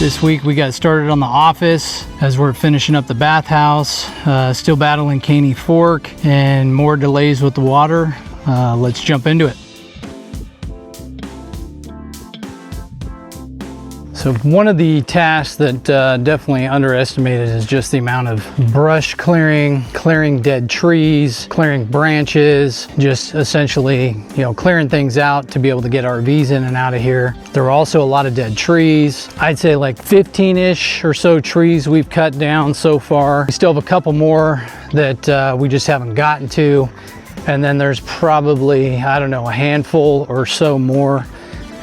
This week we got started on the office as we're finishing up the bathhouse, still battling Caney Fork and more delays with the water. Let's jump into it. So one of the tasks that definitely underestimated is just the amount of brush clearing, clearing dead trees, clearing branches, just essentially, clearing things out to be able to get RVs in and out of here. There were also a lot of dead trees. I'd say like 15-ish or so trees we've cut down so far. We still have a couple more that we just haven't gotten to. And then there's probably, I don't know, a handful or so more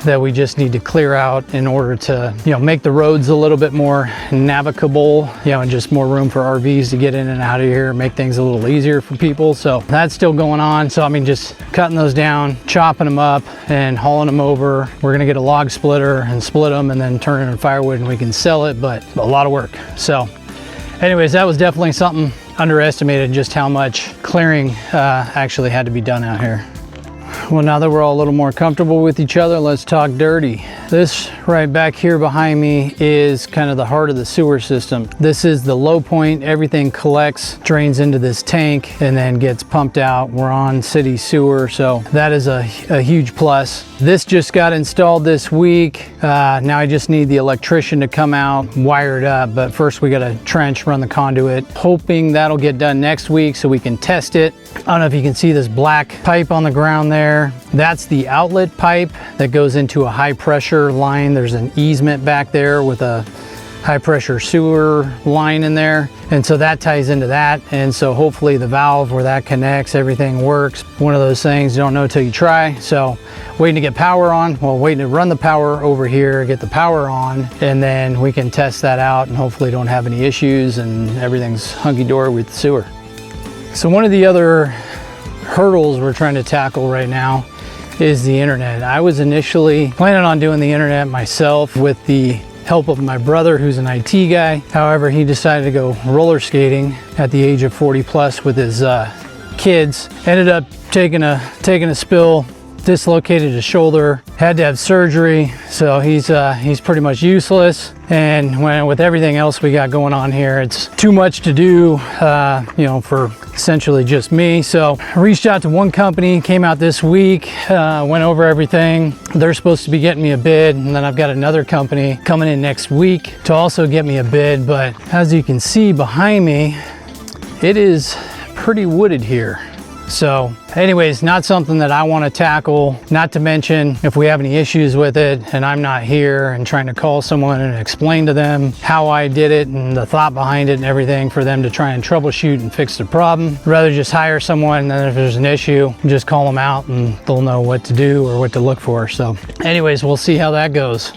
that we just need to clear out in order to, make the roads a little bit more navigable, and just more room for RVs to get in and out of here, make things a little easier for people. So that's still going on. So just cutting those down, chopping them up and hauling them over. We're gonna get a log splitter and split them and then turn it into firewood and we can sell it, but a lot of work. So anyways, that was definitely something underestimated, just how much clearing actually had to be done out here. Well, now that we're all a little more comfortable with each other, let's talk dirty. This right back here behind me is kind of the heart of the sewer system. This is the low point. Everything collects, drains into this tank, and then gets pumped out. We're on city sewer, so that is a huge plus. This just got installed this week. Now I just need the electrician to come out, wire it up, but first we got to trench, run the conduit. Hoping that'll get done next week so we can test it. I don't know if you can see this black pipe on the ground there. That's the outlet pipe that goes into a high pressure line. There's an easement back there with a high pressure sewer line in there. And so that ties into that. And so hopefully the valve where that connects, everything works. One of those things you don't know till you try. So waiting to get power on, waiting to run the power over here, get the power on, and then we can test that out and hopefully don't have any issues and everything's hunky-dory with the sewer. So one of the other hurdles we're trying to tackle right now is the internet. I was initially planning on doing the internet myself with the help of my brother, who's an IT guy. However, he decided to go roller skating at the age of 40 plus with his kids. Ended up taking a spill, dislocated his shoulder, had to have surgery. So he's pretty much useless. And with everything else we got going on here, it's too much to do, for essentially just me. So I reached out to one company, came out this week, went over everything. They're supposed to be getting me a bid, and then I've got another company coming in next week to also get me a bid. But as you can see behind me, it is pretty wooded here. So anyways, not something that I want to tackle, not to mention if we have any issues with it and I'm not here and trying to call someone and explain to them how I did it and the thought behind it and everything for them to try and troubleshoot and fix the problem. I'd rather just hire someone, and then if there's an issue, just call them out and they'll know what to do or what to look for. So anyways, we'll see how that goes.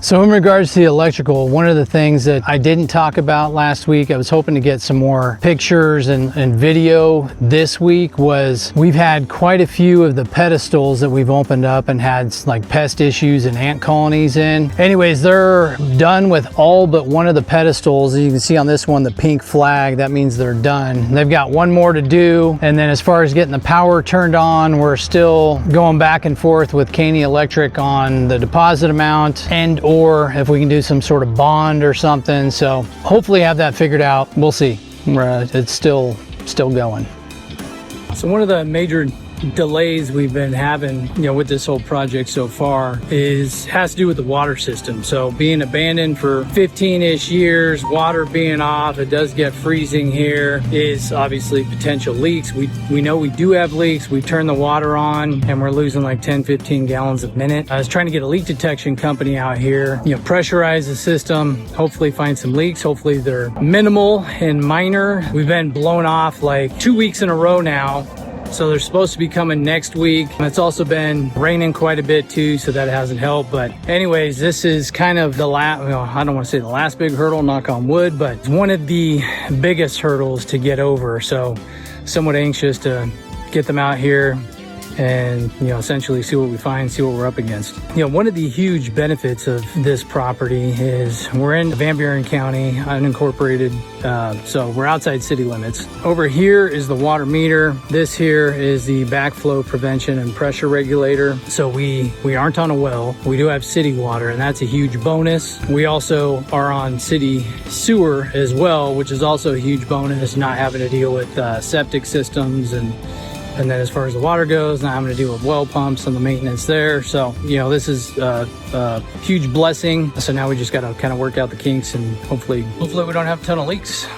So in regards to the electrical, one of the things that I didn't talk about last week, I was hoping to get some more pictures and video this week, was we've had quite a few of the pedestals that we've opened up and had like pest issues and ant colonies in. Anyways, they're done with all but one of the pedestals. You can see on this one, the pink flag, that means they're done. They've got one more to do. And then as far as getting the power turned on, we're still going back and forth with Caney Electric on the deposit amount or if we can do some sort of bond or something. So hopefully have that figured out. We'll see. It's still going. So one of the major delays we've been having, with this whole project so far has to do with the water system. So being abandoned for 15-ish years, water being off, it does get freezing here, is obviously potential leaks. We know we do have leaks. We turn the water on and we're losing like 10-15 gallons a minute. I was trying to get a leak detection company out here, pressurize the system, hopefully find some leaks. Hopefully they're minimal and minor. We've been blown off like 2 weeks in a row now. So they're supposed to be coming next week. It's also been raining quite a bit too, so that hasn't helped. But anyways, this is kind of the last, I don't want to say the last big hurdle, knock on wood, but it's one of the biggest hurdles to get over. So somewhat anxious to get them out here, and, you know, essentially see what we find, see what we're up against. You know, one of the huge benefits of this property is we're in Van Buren County, unincorporated, so we're outside city limits. Over here is the water meter. This here is the backflow prevention and pressure regulator. So we aren't on a well. We do have city water, and that's a huge bonus. We also are on city sewer as well, which is also a huge bonus, not having to deal with septic systems and then as far as the water goes, not having to deal with well pumps and the maintenance there. So, you know, this is a huge blessing. So now we just got to kind of work out the kinks, and hopefully we don't have a ton of leaks.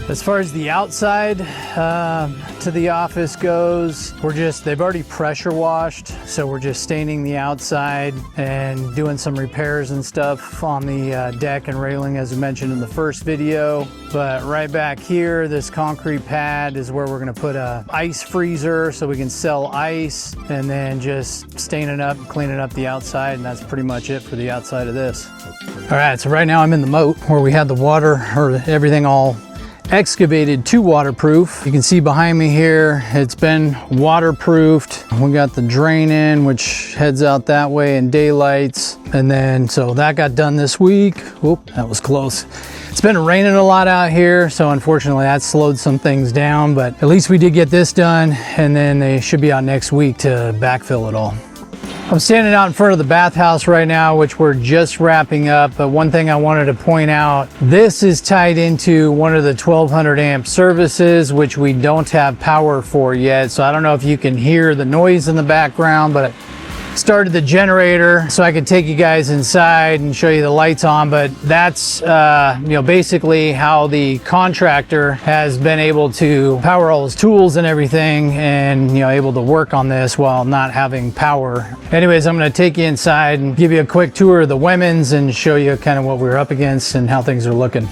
As far as the outside to the office goes, they've already pressure washed. So we're just staining the outside and doing some repairs and stuff on the deck and railing, as I mentioned in the first video. But right back here, this concrete pad is where we're gonna put a ice freezer so we can sell ice, and then just stain it up, cleaning up the outside, and that's pretty much it for the outside of this. All right, so right now I'm in the moat where we had the water, or everything all excavated to waterproof. You can see behind me here, it's been waterproofed. We got the drain in, which heads out that way in daylights. And then, so that got done this week. Whoop, that was close. It's been raining a lot out here, so unfortunately that slowed some things down, but at least we did get this done, and then they should be out next week to backfill it all. I'm standing out in front of the bathhouse right now, which we're just wrapping up. But one thing I wanted to point out, this is tied into one of the 1200 amp services, which we don't have power for yet. So I don't know if you can hear the noise in the background, but started the generator so I could take you guys inside and show you the lights on. But that's you know, basically how the contractor has been able to power all his tools and everything, and, you know, able to work on this while not having power. Anyways, I'm going to take you inside and give you a quick tour of the women's and show you kind of what we're up against and how things are looking.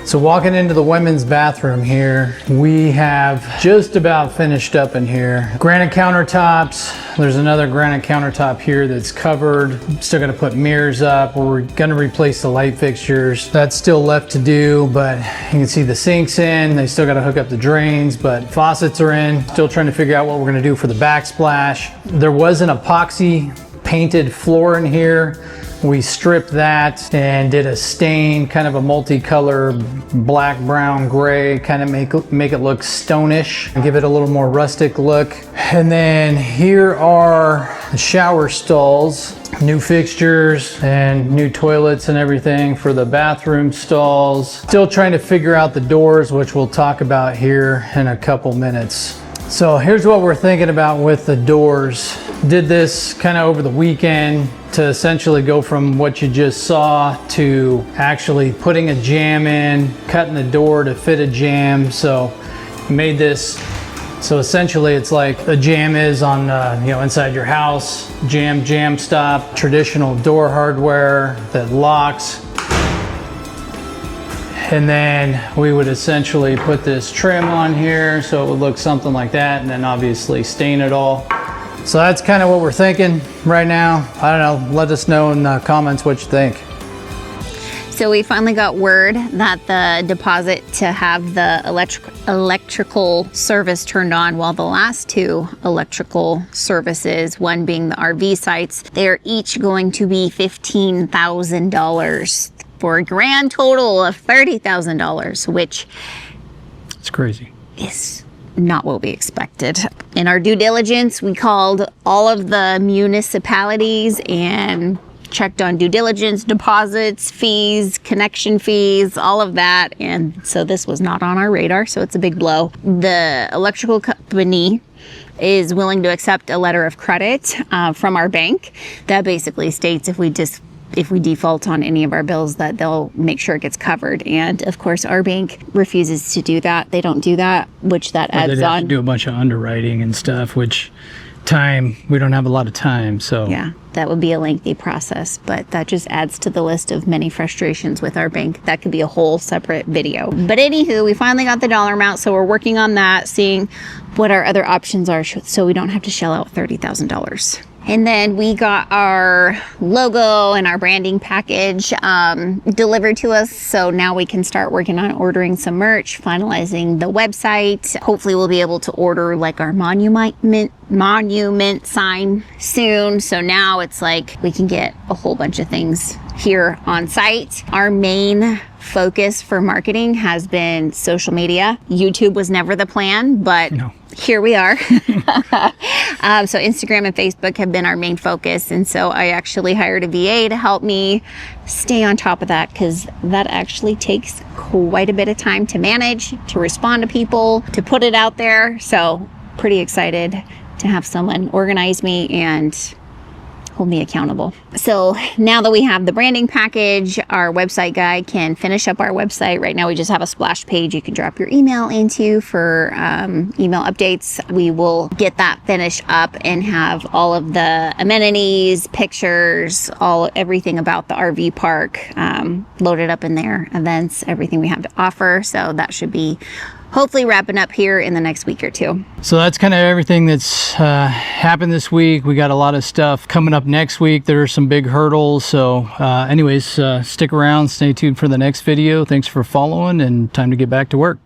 So walking into the women's bathroom here, we have just about finished up in here. Granite countertops. There's another granite countertop here that's covered. Still gonna put mirrors up. We're gonna replace the light fixtures. That's still left to do, but you can see the sinks in. They still gotta hook up the drains, but faucets are in. Still trying to figure out what we're gonna do for the backsplash. There was an epoxy painted floor in here. We stripped that and did a stain, kind of a multicolor black, brown, gray, kind of make it look stonish and give it a little more rustic look. And then here are the shower stalls, new fixtures and new toilets and everything for the bathroom stalls. Still trying to figure out the doors, which we'll talk about here in a couple minutes. So here's what we're thinking about with the doors. Did this kind of over the weekend to essentially go from what you just saw to actually putting a jamb in, cutting the door to fit a jamb. So made this, so essentially it's like a jamb is on, you know, inside your house, jamb stop, traditional door hardware that locks. And then we would essentially put this trim on here so it would look something like that, and then obviously stain it all. So that's kind of what we're thinking right now. I don't know, let us know in the comments what you think. So we finally got word that the deposit to have the electrical service turned on, while the last two electrical services, one being the RV sites, they're each going to be $15,000 for a grand total of $30,000, which it's crazy. Is not what we expected. In our due diligence, we called all of the municipalities and checked on due diligence, deposits, fees, connection fees, all of that. And so this was not on our radar, so it's a big blow. The electrical company is willing to accept a letter of credit from our bank that basically states if we default on any of our bills, that they'll make sure it gets covered. And of course, our bank refuses to do that. They don't do that, which that adds on. To do a bunch of underwriting and stuff, which we don't have a lot of time. So yeah, that would be a lengthy process, but that just adds to the list of many frustrations with our bank. That could be a whole separate video. But anywho, we finally got the dollar amount, so we're working on that, seeing what our other options are so we don't have to shell out $30,000. And then we got our logo and our branding package delivered to us. So now we can start working on ordering some merch, finalizing the website. Hopefully we'll be able to order like our monument sign soon. So now it's like we can get a whole bunch of things here on site. Our main focus for marketing has been social media. YouTube was never the plan, but here we are. So Instagram and Facebook have been our main focus. And so I actually hired a VA to help me stay on top of that, because that actually takes quite a bit of time to manage, to respond to people, to put it out there. So pretty excited to have someone organize me and hold me accountable. So now that we have the branding package, our website guy can finish up our website. Right now we just have a splash page you can drop your email into for email updates. We will get that finished up and have all of the amenities, pictures, everything about the RV park loaded up in there, events, everything we have to offer. So that should be hopefully wrapping up here in the next week or two. So that's kind of everything that's happened this week. We got a lot of stuff coming up next week. There are some big hurdles. So anyways, stick around, stay tuned for the next video. Thanks for following, and time to get back to work.